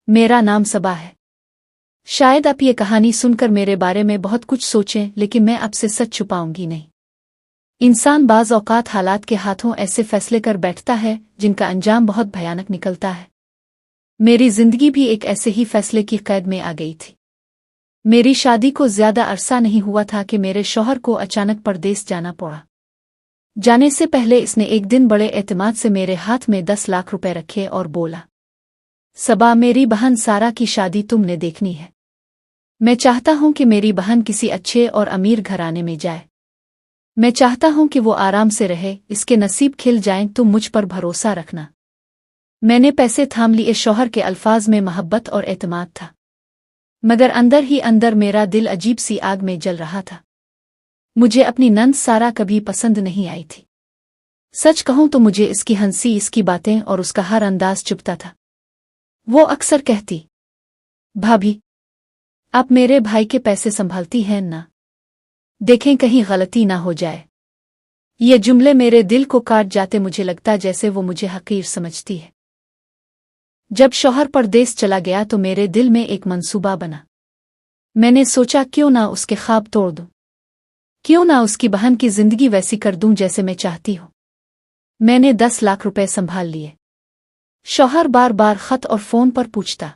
मेरा नाम सबा है। शायद आप ये कहानी सुनकर मेरे बारे में बहुत कुछ सोचें, लेकिन मैं आपसे सच छुपाऊंगी नहीं। इंसान बाज़ औक़ात हालात के हाथों ऐसे फैसले कर बैठता है जिनका अंजाम बहुत भयानक निकलता है। मेरी जिंदगी भी एक ऐसे ही फैसले की कैद में आ गई थी। मेरी शादी को ज्यादा अरसा नहीं हुआ था कि मेरे शौहर को अचानक परदेस जाना पड़ा। जाने से पहले इसने एक दिन बड़े एतमाद से मेरे हाथ में 10 लाख रुपए रखे और बोला, सबा, मेरी बहन सारा की शादी तुमने देखनी है। मैं चाहता हूं कि मेरी बहन किसी अच्छे और अमीर घराने में जाए। मैं चाहता हूं कि वो आराम से रहे, इसके नसीब खिल जाएं, तुम मुझ पर भरोसा रखना। मैंने पैसे थाम लिए। शौहर के अल्फाज में मोहब्बत और एतमाद था, मगर अंदर ही अंदर मेरा दिल अजीब सी आग में जल रहा था। मुझे अपनी नंद सारा कभी पसंद नहीं आई थी। सच कहूं तो मुझे इसकी हंसी, इसकी बातें और उसका हर अंदाज चुभता था। वो अक्सर कहती, भाभी, आप मेरे भाई के पैसे संभालती हैं ना, देखें कहीं गलती ना हो जाए। ये जुमले मेरे दिल को काट जाते। मुझे लगता जैसे वो मुझे हकीर समझती है। जब शौहर परदेस चला गया तो मेरे दिल में एक मंसूबा बना। मैंने सोचा, क्यों ना उसके ख्वाब तोड़ दूं, क्यों ना उसकी बहन की जिंदगी वैसी कर दूं जैसे मैं चाहती हूं। मैंने 10 लाख रुपए संभाल लिए। शौहर बार बार खत और फोन पर पूछता,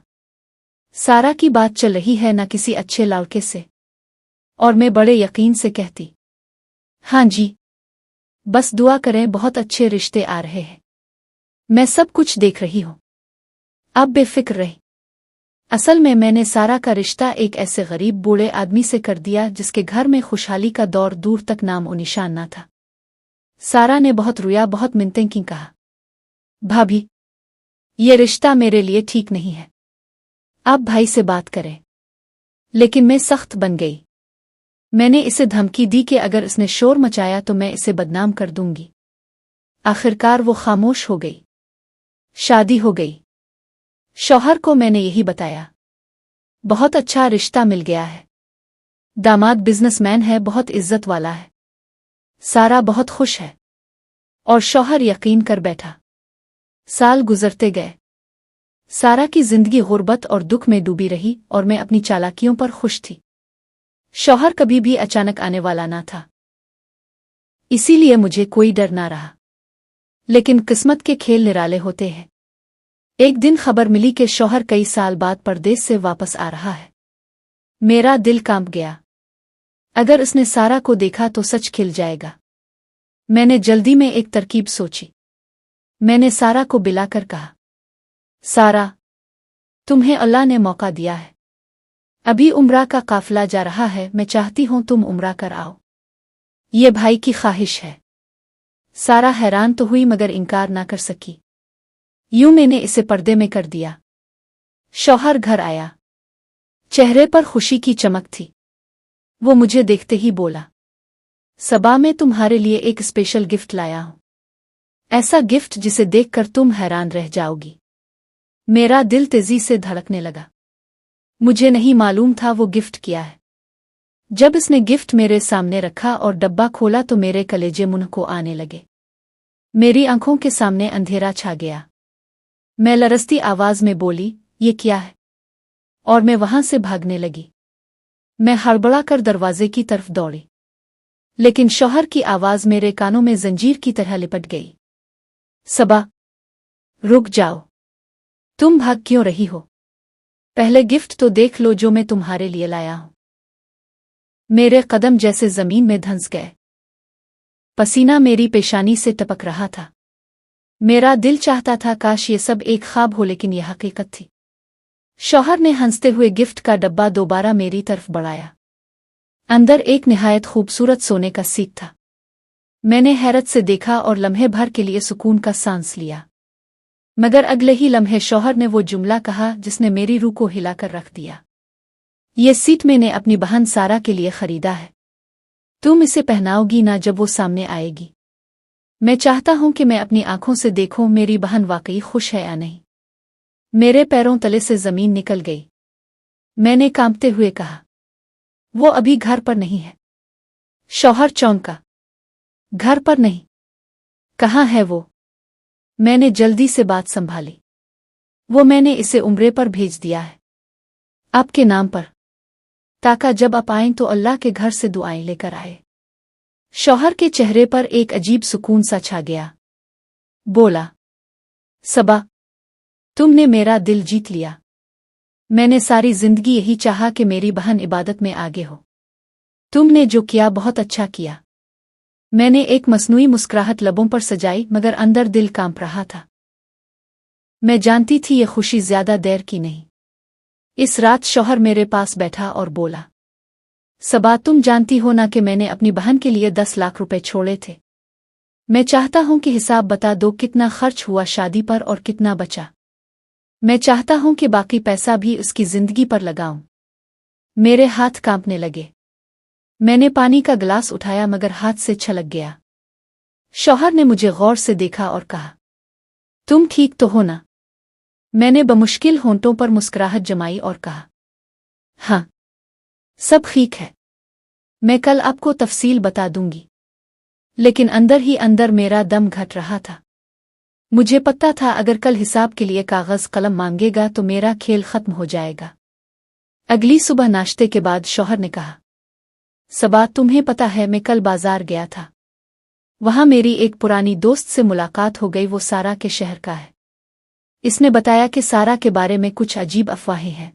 सारा की बात चल रही है ना किसी अच्छे लड़के से? और मैं बड़े यकीन से कहती, हाँ जी, बस दुआ करें, बहुत अच्छे रिश्ते आ रहे हैं। मैं सब कुछ देख रही हूं, आप बेफिक्र रहे। असल में मैंने सारा का रिश्ता एक ऐसे गरीब बूढ़े आदमी से कर दिया जिसके घर में खुशहाली का दौर दूर तक नाम और निशान न था। सारा ने बहुत रोया, बहुत मिन्नतें की, कहा, भाभी, ये रिश्ता मेरे लिए ठीक नहीं है, आप भाई से बात करें। लेकिन मैं सख्त बन गई। मैंने इसे धमकी दी कि अगर इसने शोर मचाया तो मैं इसे बदनाम कर दूंगी। आखिरकार वो खामोश हो गई। शादी हो गई। शौहर को मैंने यही बताया। बहुत अच्छा रिश्ता मिल गया है। दामाद बिजनेसमैन है, बहुत इज्जत वाला है। सारा बहुत खुश है। और शौहर यकीन कर बैठा। साल गुजरते गए। सारा की जिंदगी गुर्बत और दुख में डूबी रही और मैं अपनी चालाकियों पर खुश थी। शौहर कभी भी अचानक आने वाला ना था, इसीलिए मुझे कोई डर ना रहा। लेकिन किस्मत के खेल निराले होते हैं। एक दिन खबर मिली कि शौहर कई साल बाद परदेस से वापस आ रहा है। मेरा दिल कांप गया। अगर उसने सारा को देखा तो सच खिल जाएगा। मैंने जल्दी में एक तरकीब सोची। मैंने सारा को बुलाकर कहा, सारा, तुम्हें अल्लाह ने मौका दिया है। अभी उम्रा का काफिला जा रहा है, मैं चाहती हूं तुम उम्रा कर आओ। ये भाई की ख्वाहिश है। सारा हैरान तो हुई मगर इनकार ना कर सकी। यूं मैंने इसे पर्दे में कर दिया। शौहर घर आया। चेहरे पर खुशी की चमक थी। वो मुझे देखते ही बोला, सबा, मैं तुम्हारे लिए एक स्पेशल गिफ्ट लाया हूं। ऐसा गिफ्ट जिसे देखकर तुम हैरान रह जाओगी। मेरा दिल तेजी से धड़कने लगा। मुझे नहीं मालूम था वो गिफ्ट क्या है। जब इसने गिफ्ट मेरे सामने रखा और डब्बा खोला तो मेरे कलेजे मुंह को आने लगे। मेरी आंखों के सामने अंधेरा छा गया। मैं लरसती आवाज में बोली, ये क्या है? और मैं वहां से भागने लगी। मैं हड़बड़ा कर दरवाजे की तरफ दौड़ी, लेकिन शौहर की आवाज मेरे कानों में जंजीर की तरह लिपट गई। सबा, रुक जाओ, तुम भाग क्यों रही हो? पहले गिफ्ट तो देख लो जो मैं तुम्हारे लिए लाया हूं। मेरे कदम जैसे जमीन में धंस गए। पसीना मेरी पेशानी से टपक रहा था। मेरा दिल चाहता था काश ये सब एक ख्वाब हो, लेकिन यह हकीकत थी। शौहर ने हंसते हुए गिफ्ट का डब्बा दोबारा मेरी तरफ बढ़ाया। अंदर एक निहायत खूबसूरत सोने का सीक था। मैंने हैरत से देखा और लम्हे भर के लिए सुकून का सांस लिया। मगर अगले ही लम्हे शौहर ने वो जुमला कहा जिसने मेरी रूह को हिलाकर रख दिया, ये सीट मैंने अपनी बहन सारा के लिए खरीदा है। तुम इसे पहनाओगी ना जब वो सामने आएगी। मैं चाहता हूं कि मैं अपनी आंखों से देखूं मेरी बहन वाकई खुश है या नहीं। मेरे पैरों तले से जमीन निकल गई। मैंने कांपते हुए कहा, वो अभी घर पर नहीं है। शौहर चौंका, घर पर नहीं? कहाँ है वो? मैंने जल्दी से बात संभाली। वो मैंने इसे उम्रे पर भेज दिया है, आपके नाम पर, ताकि जब आप आएं तो अल्लाह के घर से दुआएं लेकर आए। शौहर के चेहरे पर एक अजीब सुकून सा छा गया। बोला, सबा, तुमने मेरा दिल जीत लिया। मैंने सारी जिंदगी यही चाहा कि मेरी बहन इबादत में आगे हो। तुमने जो किया बहुत अच्छा किया। मैंने एक मसनूई मुस्कुराहट लबों पर सजाई, मगर अंदर दिल कांप रहा था। मैं जानती थी ये खुशी ज्यादा देर की नहीं। इस रात शौहर मेरे पास बैठा और बोला, सबा, तुम जानती हो ना कि मैंने अपनी बहन के लिए 10 लाख रुपए छोड़े थे। मैं चाहता हूं कि हिसाब बता दो, कितना खर्च हुआ शादी पर और कितना बचा। मैं चाहता हूं कि बाकी पैसा भी उसकी जिंदगी पर लगाऊं। मेरे हाथ कांपने लगे। मैंने पानी का गिलास उठाया मगर हाथ से छलक गया। शौहर ने मुझे गौर से देखा और कहा, तुम ठीक तो हो ना? मैंने बमुश्किल होंठों पर मुस्कुराहट जमाई और कहा, हाँ, सब ठीक है। मैं कल आपको तफसील बता दूंगी। लेकिन अंदर ही अंदर मेरा दम घट रहा था। मुझे पता था अगर कल हिसाब के लिए कागज कलम मांगेगा तो मेरा खेल खत्म हो जाएगा। अगली सुबह नाश्ते के बाद शौहर ने कहा, सबा, तुम्हें पता है मैं कल बाजार गया था। वहां मेरी एक पुरानी दोस्त से मुलाकात हो गई। वो सारा के शहर का है। इसने बताया कि सारा के बारे में कुछ अजीब अफवाहें हैं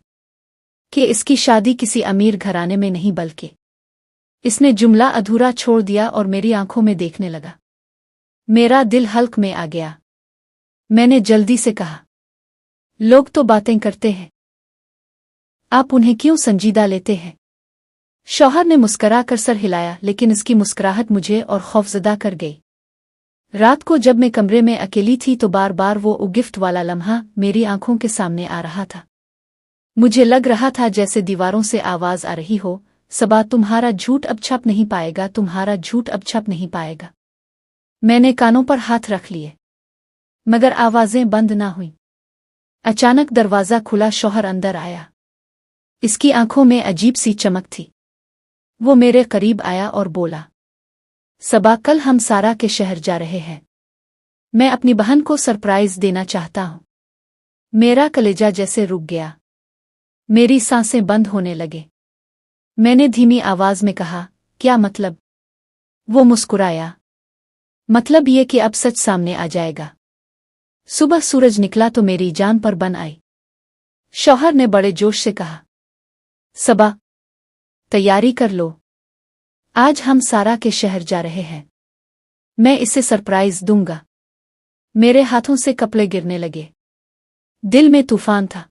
कि इसकी शादी किसी अमीर घराने में नहीं बल्कि। इसने जुमला अधूरा छोड़ दिया और मेरी आंखों में देखने लगा। मेरा दिल हल्क में आ गया। मैंने जल्दी से कहा, लोग तो बातें करते हैं, आप उन्हें क्यों संजीदा लेते हैं? शौहर ने मुस्करा कर सर हिलाया, लेकिन इसकी मुस्कुराहट मुझे और खौफजदा कर गई। रात को जब मैं कमरे में अकेली थी तो बार बार वो गिफ्ट वाला लम्हा मेरी आंखों के सामने आ रहा था। मुझे लग रहा था जैसे दीवारों से आवाज आ रही हो, सबा, तुम्हारा झूठ अब छप नहीं पाएगा, तुम्हारा झूठ अब छप नहीं पाएगा। मैंने कानों पर हाथ रख लिए, मगर आवाजें बंद ना हुईं। अचानक दरवाजा खुला, शौहर अंदर आया। इसकी आंखों में अजीब सी चमक थी। वो मेरे करीब आया और बोला, सबा, कल हम सारा के शहर जा रहे हैं। मैं अपनी बहन को सरप्राइज देना चाहता हूं। मेरा कलेजा जैसे रुक गया। मेरी सांसें बंद होने लगे। मैंने धीमी आवाज में कहा, क्या मतलब? वो मुस्कुराया, मतलब ये कि अब सच सामने आ जाएगा। सुबह सूरज निकला तो मेरी जान पर बन आई। शौहर ने बड़े जोश से कहा, सबा, तैयारी कर लो, आज हम सारा के शहर जा रहे हैं। मैं इसे सरप्राइज दूंगा। मेरे हाथों से कपड़े गिरने लगे। दिल में तूफान था।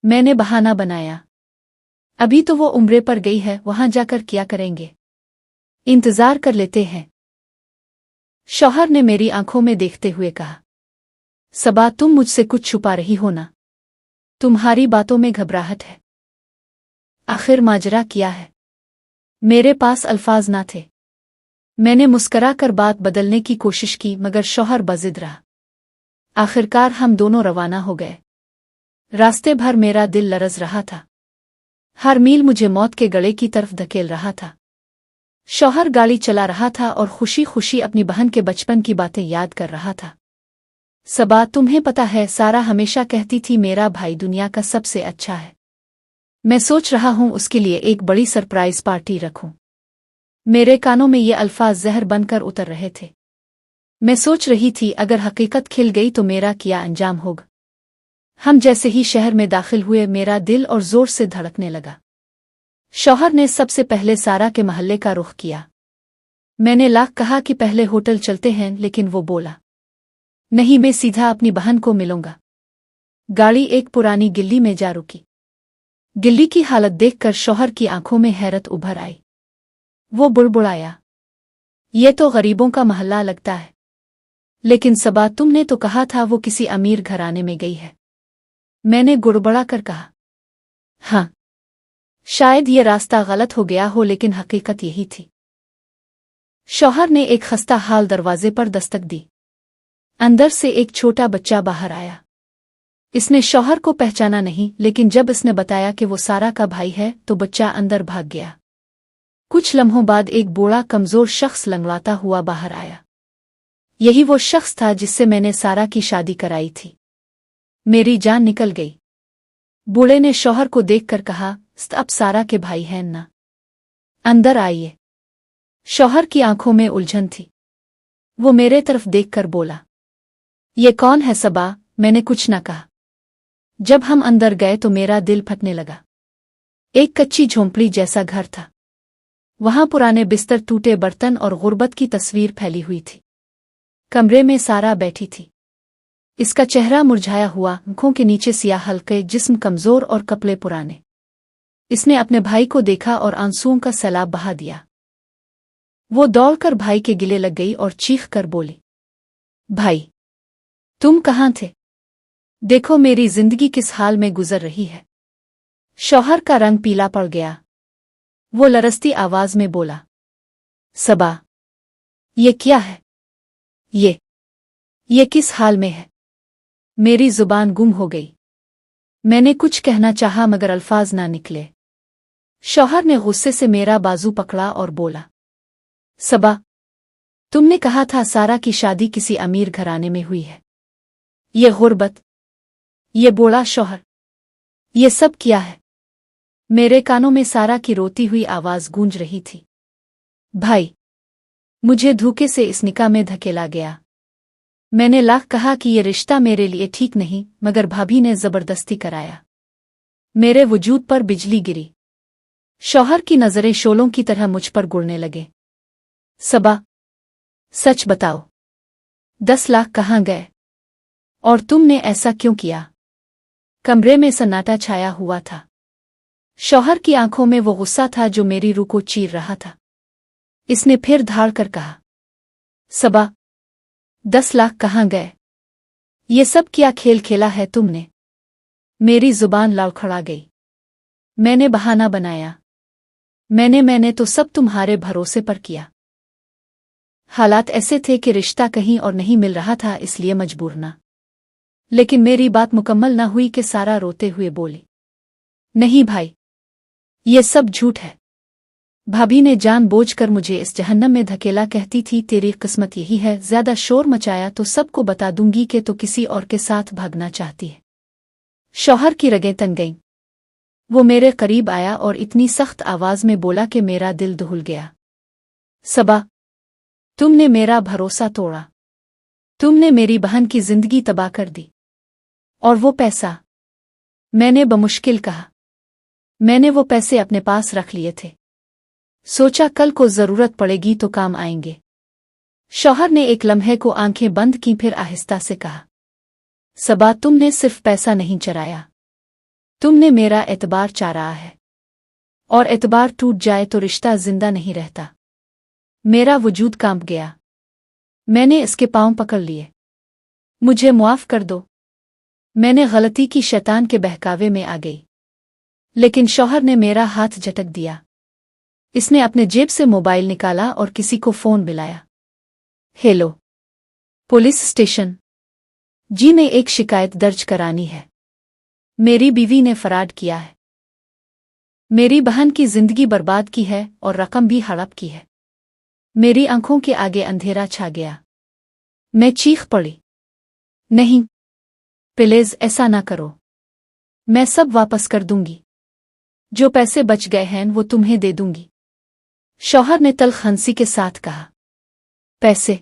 मैंने बहाना बनाया, अभी तो वो उम्रे पर गई है, वहां जाकर क्या करेंगे, इंतजार कर लेते हैं। शौहर ने मेरी आंखों में देखते हुए कहा, सबा, तुम मुझसे कुछ छुपा रही हो ना? तुम्हारी बातों में घबराहट है। आखिर माजरा क्या है? मेरे पास अल्फाज ना थे। मैंने मुस्करा कर बात बदलने की कोशिश की, मगर शौहर बजिद रहा। आखिरकार हम दोनों रवाना हो गए। रास्ते भर मेरा दिल लरज रहा था। हर मील मुझे मौत के गले की तरफ धकेल रहा था। शौहर गाड़ी चला रहा था और खुशी खुशी अपनी बहन के बचपन की बातें याद कर रहा था। सबा, तुम्हें पता है, सारा हमेशा कहती थी मेरा भाई दुनिया का सबसे अच्छा है। मैं सोच रहा हूं उसके लिए एक बड़ी सरप्राइज पार्टी रखूं। मेरे कानों में ये अल्फाज जहर बनकर उतर रहे थे। मैं सोच रही थी अगर हकीकत खिल गई तो मेरा क्या अंजाम होगा। हम जैसे ही शहर में दाखिल हुए मेरा दिल और जोर से धड़कने लगा। शौहर ने सबसे पहले सारा के महल्ले का रुख किया। मैंने लाख कहा कि पहले होटल चलते हैं, लेकिन वो बोला, नहीं, मैं सीधा अपनी बहन को मिलूंगा। गाड़ी एक पुरानी गिल्ली में जा रुकी। गिल्ली की हालत देखकर शौहर की आंखों में हैरत उभर आई। वो बुड़बुड़ाया, ये तो गरीबों का महल्ला लगता है। लेकिन सबा, तुमने तो कहा था वो किसी अमीर घराने में गई है। मैंने गुड़बड़ा कर कहा, हाँ, शायद ये रास्ता गलत हो गया हो, लेकिन हकीकत यही थी। शौहर ने एक खस्ता हाल दरवाजे पर दस्तक दी। अंदर से एक छोटा बच्चा बाहर आया। इसने शौहर को पहचाना नहीं, लेकिन जब इसने बताया कि वो सारा का भाई है तो बच्चा अंदर भाग गया। कुछ लम्हों बाद एक बूढ़ा कमजोर शख्स लंगड़ाता हुआ बाहर आया। यही वो शख्स था जिससे मैंने सारा की शादी कराई थी। मेरी जान निकल गई। बूढ़े ने शौहर को देखकर कहा, अब सारा के भाई हैं ना, अंदर आइए। शौहर की आंखों में उलझन थी। वो मेरे तरफ देखकर बोला, ये कौन है सबा? मैंने कुछ न कहा। जब हम अंदर गए तो मेरा दिल फटने लगा। एक कच्ची झोंपड़ी जैसा घर था। वहां पुराने बिस्तर, टूटे बर्तन और गुर्बत की तस्वीर फैली हुई थी। कमरे में सारा बैठी थी। इसका चेहरा मुरझाया हुआ, आंखों के नीचे सियाह हल्के, जिस्म कमजोर और कपड़े पुराने। इसने अपने भाई को देखा और आंसुओं का सैलाब बहा दिया। वो दौड़कर भाई के गिले लग गई और चीख कर बोली, भाई तुम कहाँ थे? देखो मेरी जिंदगी किस हाल में गुजर रही है। शौहर का रंग पीला पड़ गया। वो लरसती आवाज में बोला, सबा ये क्या है? ये किस हाल में है? मेरी जुबान गुम हो गई। मैंने कुछ कहना चाहा मगर अल्फाज ना निकले। शौहर ने गुस्से से मेरा बाजू पकड़ा और बोला, सबा तुमने कहा था सारा की शादी किसी अमीर घराने में हुई है। ये गुर्बत, ये बूढ़ा शौहर, ये सब क्या है? मेरे कानों में सारा की रोती हुई आवाज गूंज रही थी। भाई मुझे धोखे से इस निकाह में धकेला गया। मैंने लाख कहा कि ये रिश्ता मेरे लिए ठीक नहीं, मगर भाभी ने जबरदस्ती कराया। मेरे वजूद पर बिजली गिरी। शौहर की नजरें शोलों की तरह मुझ पर गुड़ने लगे। सबा सच बताओ, 10 लाख कहाँ गए? और तुमने ऐसा क्यों किया? कमरे में सन्नाटा छाया हुआ था। शौहर की आंखों में वो गुस्सा था जो मेरी रूह को चीर रहा था। इसने फिर धाड़ कर कहा, सबा 10 लाख कहाँ गए? ये सब क्या खेल खेला है तुमने? मेरी जुबान लड़खड़ा गई। मैंने बहाना बनाया। मैंने तो सब तुम्हारे भरोसे पर किया। हालात ऐसे थे कि रिश्ता कहीं और नहीं मिल रहा था, इसलिए मजबूर ना। लेकिन मेरी बात मुकम्मल ना हुई कि सारा रोते हुए बोली, नहीं भाई ये सब झूठ है। भाभी ने जानबूझकर मुझे इस जहन्नम में धकेला। कहती थी तेरी किस्मत यही है, ज्यादा शोर मचाया तो सबको बता दूंगी कि तो किसी और के साथ भागना चाहती है। शौहर की रगें तन गईं। वो मेरे करीब आया और इतनी सख्त आवाज में बोला कि मेरा दिल दहुल गया। सबा तुमने मेरा भरोसा तोड़ा। तुमने मेरी बहन की जिंदगी तबाह कर दी। और वो पैसा? मैंने बमुश्किल कहा। मैंने वो पैसे अपने पास रख लिए थे। सोचा कल को जरूरत पड़ेगी तो काम आएंगे। शौहर ने एक लम्हे को आंखें बंद की, फिर आहिस्ता से कहा, सबा तुमने सिर्फ पैसा नहीं चराया, तुमने मेरा एतबार चारा है। और एतबार टूट जाए तो रिश्ता जिंदा नहीं रहता। मेरा वजूद कांप गया। मैंने इसके पांव पकड़ लिए। मुझे मुआफ कर दो। मैंने गलती की, शैतान के बहकावे में आ गई। लेकिन शौहर ने मेरा हाथ झटक दिया। इसने अपने जेब से मोबाइल निकाला और किसी को फोन मिलाया। Hello, police station. जी मैं एक शिकायत दर्ज करानी है। मेरी बीवी ने फराड किया है। मेरी बहन की जिंदगी बर्बाद की है और रकम भी हड़प की है। मेरी आंखों के आगे अंधेरा छा गया। मैं चीख पड़ी, नहीं प्लीज ऐसा ना करो। मैं सब वापस कर दूंगी। जो पैसे बच गए हैं वो तुम्हें दे दूंगी। शौहर ने तल्ख हंसी के साथ कहा, पैसे?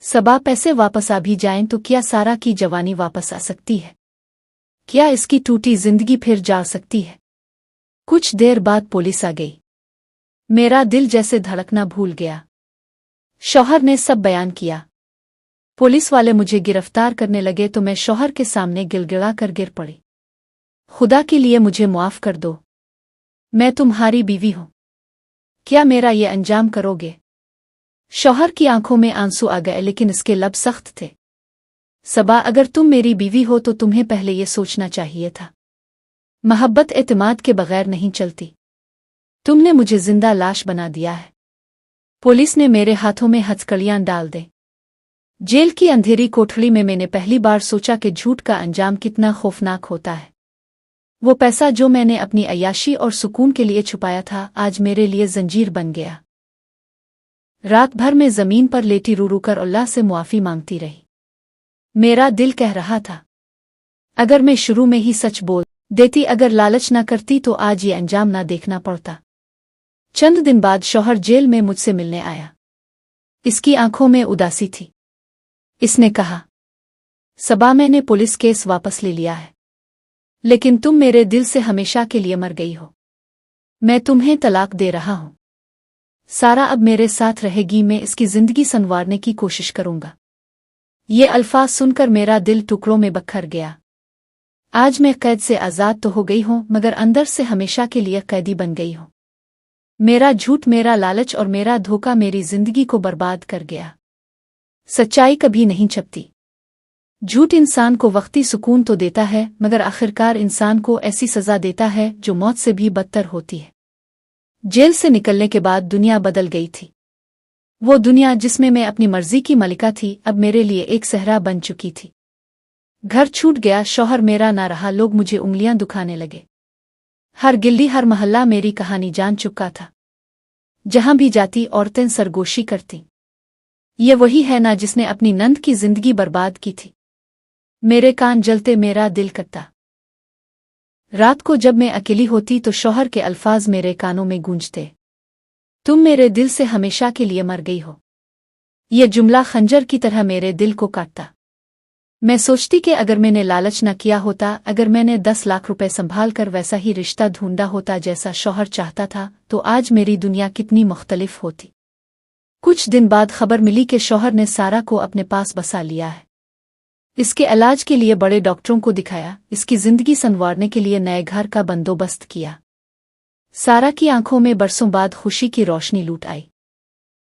सबा पैसे वापस आ भी जाएं तो क्या सारा की जवानी वापस आ सकती है? क्या इसकी टूटी जिंदगी फिर जा सकती है? कुछ देर बाद पुलिस आ गई। मेरा दिल जैसे धड़कना भूल गया। शौहर ने सब बयान किया। पुलिस वाले मुझे गिरफ्तार करने लगे तो मैं शौहर के सामने गिड़गिड़ा कर गिर पड़ी। खुदा के लिए मुझे मुआफ कर दो। मैं तुम्हारी बीवी हूं। क्या मेरा ये अंजाम करोगे? शौहर की आंखों में आंसू आ गए, लेकिन इसके लब सख्त थे। सबा अगर तुम मेरी बीवी हो तो तुम्हें पहले ये सोचना चाहिए था। मोहब्बत एतमाद के बगैर नहीं चलती। तुमने मुझे जिंदा लाश बना दिया है। पुलिस ने मेरे हाथों में हथकड़ियां डाल दे। जेल की अंधेरी कोठरी में मैंने पहली बार सोचा कि झूठ का अंजाम कितना खौफनाक होता है। वो पैसा जो मैंने अपनी अय्याशी और सुकून के लिए छुपाया था, आज मेरे लिए जंजीर बन गया। रात भर में जमीन पर लेटी रू रू कर अल्लाह से मुआफी मांगती रही। मेरा दिल कह रहा था, अगर मैं शुरू में ही सच बोल देती, अगर लालच न करती तो आज ये अंजाम ना देखना पड़ता। चंद दिन बाद शौहर जेल में मुझसे मिलने आया। इसकी आंखों में उदासी थी। इसने कहा, सबा, मैंने पुलिस केस वापस ले लिया है, लेकिन तुम मेरे दिल से हमेशा के लिए मर गई हो। मैं तुम्हें तलाक दे रहा हूं। सारा अब मेरे साथ रहेगी, मैं इसकी जिंदगी संवारने की कोशिश करूंगा। ये अल्फाज सुनकर मेरा दिल टुकड़ों में बखर गया। आज मैं कैद से आज़ाद तो हो गई हूं, मगर अंदर से हमेशा के लिए कैदी बन गई हूं। मेरा झूठ, मेरा लालच और मेरा धोखा मेरी जिंदगी को बर्बाद कर गया। सच्चाई कभी नहीं छपती। झूठ इंसान को वक्ती सुकून तो देता है, मगर आखिरकार इंसान को ऐसी सजा देता है जो मौत से भी बदतर होती है। जेल से निकलने के बाद दुनिया बदल गई थी। वो दुनिया जिसमें मैं अपनी मर्जी की मलिका थी, अब मेरे लिए एक सहरा बन चुकी थी। घर छूट गया, शौहर मेरा ना रहा, लोग मुझे उंगलियां दुखाने लगे। हर गिल्ली, हर मोहल्ला मेरी कहानी जान चुका था। जहां भी जाती औरतें सरगोशी करती, ये वही है ना जिसने अपनी नंद की जिंदगी बर्बाद की थी। मेरे कान जलते, मेरा दिल कटता। रात को जब मैं अकेली होती तो शौहर के अल्फाज मेरे कानों में गूंजते, तुम मेरे दिल से हमेशा के लिए मर गई हो। ये जुमला खंजर की तरह मेरे दिल को काटता। मैं सोचती कि अगर मैंने लालच न किया होता, अगर मैंने 10 लाख रुपए संभाल कर वैसा ही रिश्ता ढूंढा होता जैसा शौहर चाहता था, तो आज मेरी दुनिया कितनी मुख्तलिफ होती। कुछ दिन बाद खबर मिली कि शौहर ने सारा को अपने पास बसा लिया है। इसके इलाज के लिए बड़े डॉक्टरों को दिखाया, इसकी जिंदगी संवारने के लिए नए घर का बंदोबस्त किया। सारा की आंखों में बरसों बाद खुशी की रोशनी लूट आई।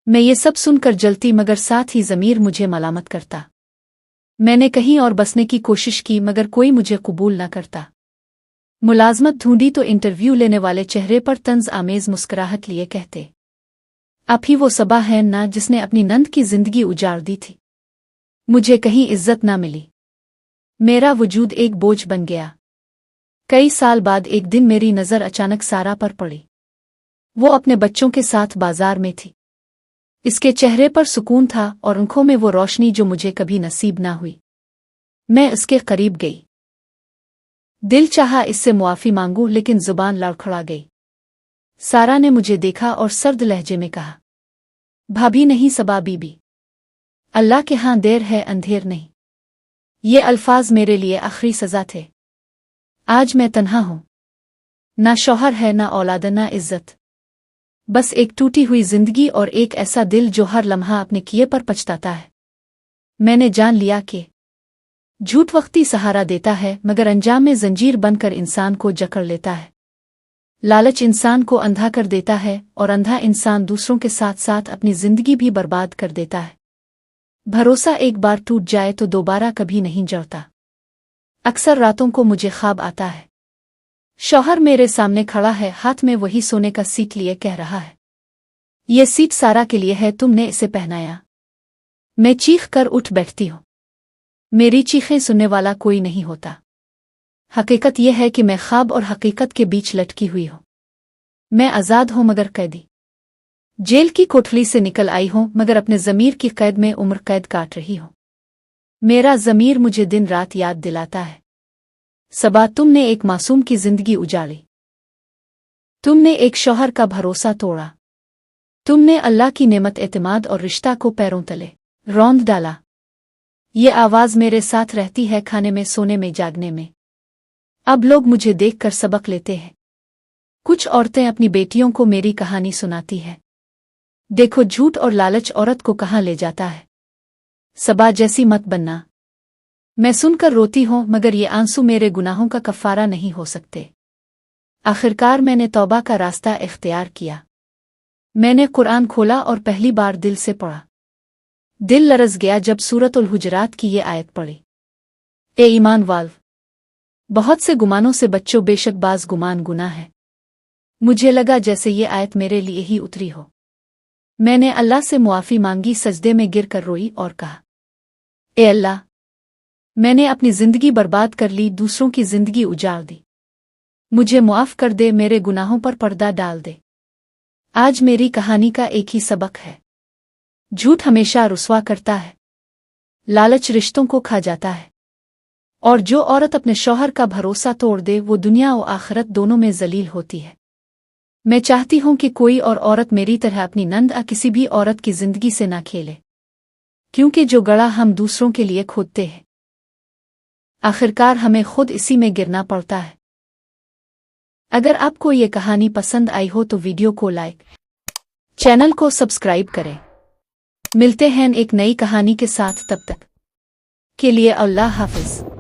मैं ये सब सुनकर जलती, मगर साथ ही ज़मीर मुझे मलामत करता। मैंने कहीं और बसने की कोशिश की, मगर कोई मुझे कबूल न करता। मुलाजमत ढूंढी तो इंटरव्यू लेने वाले चेहरे पर तंज आमेज मुस्कुराहट लिए कहते, आप ही वो सबा है ना जिसने अपनी नंद की जिंदगी उजाड़ दी थी। मुझे कहीं इज्जत ना मिली। मेरा वजूद एक बोझ बन गया। कई साल बाद एक दिन मेरी नज़र अचानक सारा पर पड़ी। वो अपने बच्चों के साथ बाजार में थी। इसके चेहरे पर सुकून था और आंखों में वो रोशनी जो मुझे कभी नसीब ना हुई। मैं इसके करीब गई। दिल चाहा इससे मुआफ़ी मांगूं, लेकिन जुबान लड़खड़ा गई। सारा ने मुझे देखा और सर्द लहजे में कहा, भाभी नहीं, सबा बीबी। अल्लाह के हां देर है, अंधेर नहीं। ये अल्फाज मेरे लिए आखिरी सजा थे। आज मैं तन्हा हूं। ना शौहर है, ना औलाद, ना इज्जत। बस एक टूटी हुई जिंदगी और एक ऐसा दिल जो हर लम्हा अपने किए पर पछताता है। मैंने जान लिया कि झूठ वक्ती सहारा देता है, मगर अंजाम में जंजीर बनकर इंसान को जकड़ लेता है। लालच इंसान को अंधा कर देता है और अंधा इंसान दूसरों के साथ साथ अपनी जिंदगी भी बर्बाद कर देता है। भरोसा एक बार टूट जाए तो दोबारा कभी नहीं जड़ता। अक्सर रातों को मुझे ख्वाब आता है, शौहर मेरे सामने खड़ा है, हाथ में वही सोने का सीट लिए कह रहा है, ये सीट सारा के लिए है, तुमने इसे पहनाया। मैं चीख कर उठ बैठती हूँ। मेरी चीखें सुनने वाला कोई नहीं होता। हकीकत यह है कि मैं ख्वाब और हकीकत के बीच लटकी हुई हूँ। मैं आज़ाद हूँ मगर कैदी। जेल की कोठरी से निकल आई हूँ, मगर अपने ज़मीर की कैद में उम्र कैद काट रही हूँ। मेरा ज़मीर मुझे दिन रात याद दिलाता है, सबा, तुमने एक मासूम की जिंदगी उजाड़ी। तुमने एक शौहर का भरोसा तोड़ा। तुमने अल्लाह की नेमत, एतमाद और रिश्ता को पैरों तले रौंद डाला। ये आवाज़ मेरे साथ रहती है, खाने में, सोने में, जागने में। अब लोग मुझे देखकर सबक लेते हैं। कुछ औरतें अपनी बेटियों को मेरी कहानी सुनाती है। देखो, झूठ और लालच औरत को कहाँ ले जाता है। सबा जैसी मत बनना। मैं सुनकर रोती हूँ, मगर ये आंसू मेरे गुनाहों का कफ़ारा नहीं हो सकते। आखिरकार मैंने तौबा का रास्ता इख्तियार किया। मैंने कुरान खोला और पहली बार दिल से पढ़ा। दिल लरज़ गया जब सूरतुल हुजरात की ये आयत पढ़ी, ए ईमान वाल, बहुत से गुमानों से बच्चों, बेशक बाज गुमान गुनाह है। मुझे लगा जैसे ये आयत मेरे लिए ही उतरी हो। मैंने अल्लाह से मुआफ़ी मांगी, सजदे में गिर कर रोई और कहा, ए अल्लाह, मैंने अपनी जिंदगी बर्बाद कर ली, दूसरों की जिंदगी उजाड़ दी। मुझे मुआफ़ कर दे, मेरे गुनाहों पर पर्दा डाल दे। आज मेरी कहानी का एक ही सबक है, झूठ हमेशा रुस्वा करता है, लालच रिश्तों को खा जाता है, और जो औरत अपने शौहर का भरोसा तोड़ दे वो दुनिया और आखिरत दोनों में जलील होती है। मैं चाहती हूं कि कोई और औरत मेरी तरह अपनी नंद किसी भी औरत की जिंदगी से ना खेले, क्योंकि जो गड़ा हम दूसरों के लिए खोदते हैं आखिरकार हमें खुद इसी में गिरना पड़ता है। अगर आपको ये कहानी पसंद आई हो तो वीडियो को लाइक, चैनल को सब्सक्राइब करें। मिलते हैं एक नई कहानी के साथ, तब तक के लिए अल्लाह हाफिज।